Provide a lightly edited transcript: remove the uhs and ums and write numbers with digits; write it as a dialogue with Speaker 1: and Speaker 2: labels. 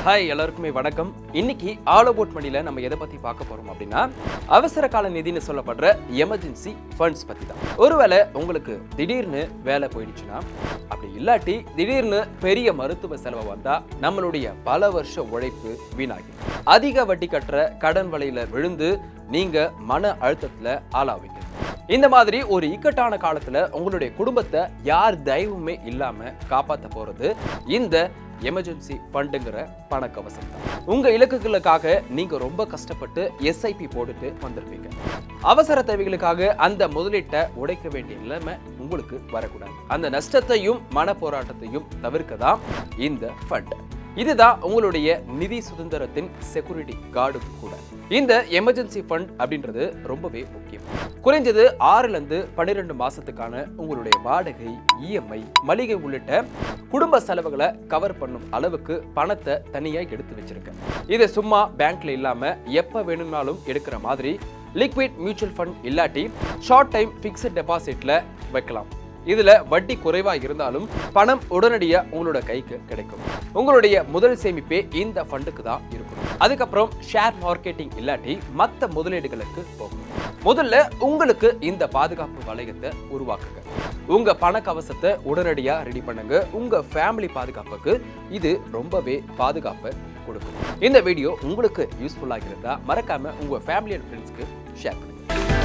Speaker 1: Hi, எல்லாருக்குமே வணக்கம். இன்னைக்கு ஆல் அபவுட் மணில நம்ம எதை பத்தி பார்க்க போறோம் அப்படின்னா, அவசர கால நிதின்னு சொல்லப்படுற எமர்ஜென்சி ஃபண்ட்ஸ் பத்தி தான். ஒருவேளை உங்களுக்கு திடீர்னு வேலை போயிடுச்சுன்னா, அப்படி இல்லாட்டி திடீர்னு பெரிய மருத்துவ செலவு வந்தா நம்மளுடைய பல வருஷ உழைப்பு வீணாகி அதிக வட்டி கட்டுற கடன் வலையில விழுந்து நீங்க மன அழுத்தத்துல ஆளாவீங்க. இந்த மாதிரி ஒரு இக்கட்டான காலத்துல உங்களுடைய குடும்பத்தை யார் தயவுமே இல்லாம காப்பாற்ற போறது இந்த எமர்ஜென்சி ஃபண்டுங்கிற பணக்கவசம் தான். உங்க இலக்குகளுக்காக நீங்க ரொம்ப கஷ்டப்பட்டு எஸ்ஐபி போட்டுட்டு வந்திருப்பீங்க. அவசர தேவைகளுக்காக அந்த முதலீட்டை உடைக்க வேண்டிய நிலைமை உங்களுக்கு வரக்கூடாது. அந்த நஷ்டத்தையும் மன போராட்டத்தையும் தவிர்க்க தான் இந்த ஃபண்ட். இதுதான் உங்களுடைய நிதி சுதந்திரத்தின் செக்யூரிட்டி கார்டு கூட. இந்த எமர்ஜென்சி ஃபண்ட் அப்படின்றது ரொம்பவே முக்கியம். குறைஞ்சது 6-12 மாசத்துக்கான உங்களுடைய வாடகை, இஎம்ஐ, மளிகை உள்ளிட்ட குடும்ப செலவுகளை கவர் பண்ணும் அளவுக்கு பணத்தை தனியா எடுத்து வச்சிருக்கேன். இதை சும்மா பேங்க்ல இல்லாம எப்ப வேணும்னாலும் எடுக்கிற மாதிரி லிக்விட் மியூச்சுவல் ஃபண்ட் இல்லாட்டி ஷார்ட் டைம் பிக்ஸ்ட் டெபாசிட்ல வைக்கலாம். இதுல வட்டி குறைவா இருந்தாலும் பணம் உடனடியா உங்களோட கைக்கு கிடைக்கும். உங்களுடைய முதல் சேமிப்பே இந்த ஃபண்டுக்கு தான் இருக்கும். அதுக்கப்புறம் ஷேர் மார்க்கெட்டிங் இல்லாட்டி மற்ற முதலீடுகளுக்கு போகும். முதல்ல உங்களுக்கு இந்த பாதுகாப்பு வளையத்தை உருவாக்குங்க. உங்க பண கவசத்தை உடனடியா ரெடி பண்ணுங்க. உங்க ஃபேமிலி பாதுகாப்புக்கு இது ரொம்பவே பாதுகாப்பை கொடுக்கும். இந்த வீடியோ உங்களுக்கு யூஸ்ஃபுல்லாக இருந்தா மறக்காம உங்க ஃபேமிலி அண்ட் ஃப்ரெண்ட்ஸ்க்கு ஷேர் பண்ணுங்க.